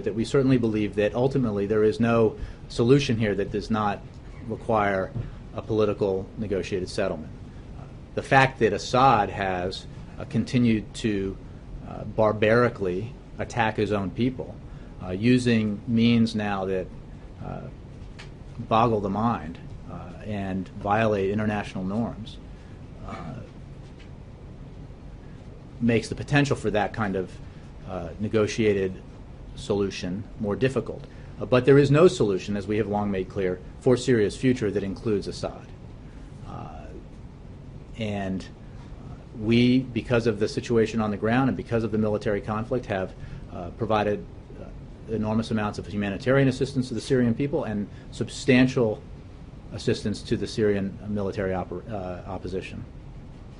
that we certainly believe that ultimately there is no solution here that does not require a political negotiated settlement. The fact that Assad has continued to barbarically attack his own people using means now that boggle the mind and violate international norms makes the potential for that kind of negotiated solution more difficult. But there is no solution, as we have long made clear, for Syria's future that includes Assad. And we, because of the situation on the ground and because of the military conflict, have provided enormous amounts of humanitarian assistance to the Syrian people and substantial assistance to the Syrian military opposition.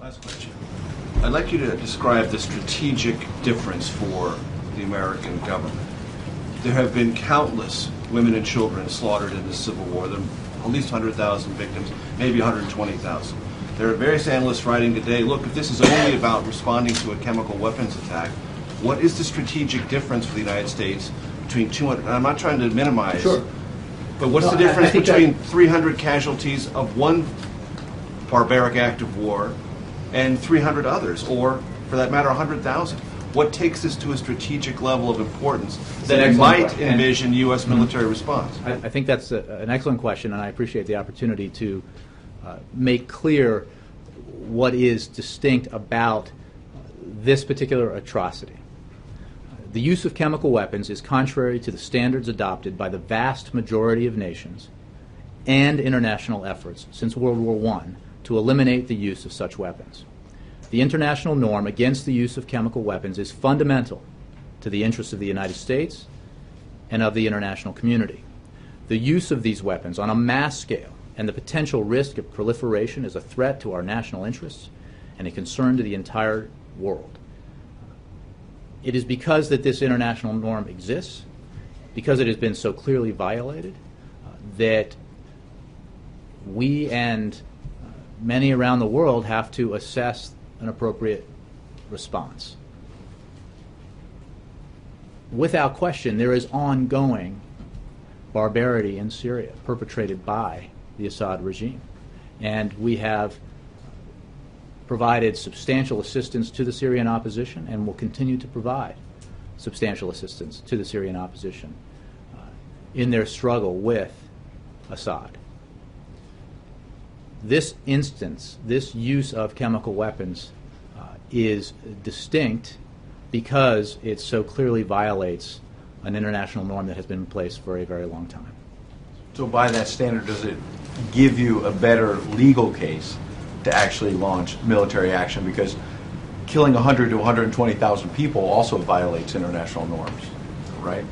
Last question. I'd like you to describe the strategic difference for the American government. There have been countless women and children slaughtered in this civil war. There are at least 100,000 victims, maybe 120,000. There are various analysts writing today, look, if this is only about responding to a chemical weapons attack, what is the strategic difference for the United States between 200, I'm not trying to minimize, sure, but what's the difference between 300 casualties of one barbaric act of war and 300 others, or for that matter, 100,000? What takes this to a strategic level of importance that might envision U.S. military response? I think that's an excellent question, and I appreciate the opportunity to make clear what is distinct about this particular atrocity. The use of chemical weapons is contrary to the standards adopted by the vast majority of nations and international efforts since World War I to eliminate the use of such weapons. The international norm against the use of chemical weapons is fundamental to the interests of the United States and of the international community. The use of these weapons on a mass scale and the potential risk of proliferation is a threat to our national interests and a concern to the entire world. It is because that this international norm exists, because it has been so clearly violated, that we and many around the world have to assess an appropriate response. Without question, there is ongoing barbarity in Syria perpetrated by the Assad regime. And we have provided substantial assistance to the Syrian opposition and will continue to provide substantial assistance to the Syrian opposition in their struggle with Assad. This instance, this use of chemical weapons is distinct because it so clearly violates an international norm that has been in place for a very long time. So by that standard, does it give you a better legal case to actually launch military action? Because killing 100 to 120,000 people also violates international norms, right?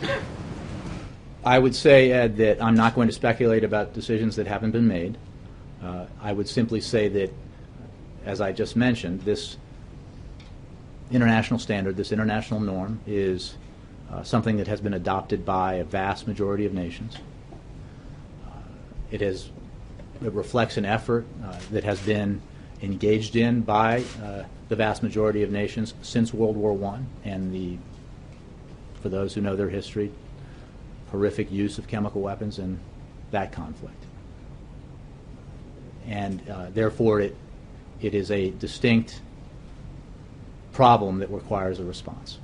I would say, Ed, that I'm not going to speculate about decisions that haven't been made. I would simply say that, as I just mentioned, this international standard, this international norm, is something that has been adopted by a vast majority of nations. It reflects an effort that has been engaged in by the vast majority of nations since World War I, and for those who know their history, horrific use of chemical weapons in that conflict. And therefore it is a distinct problem that requires a response.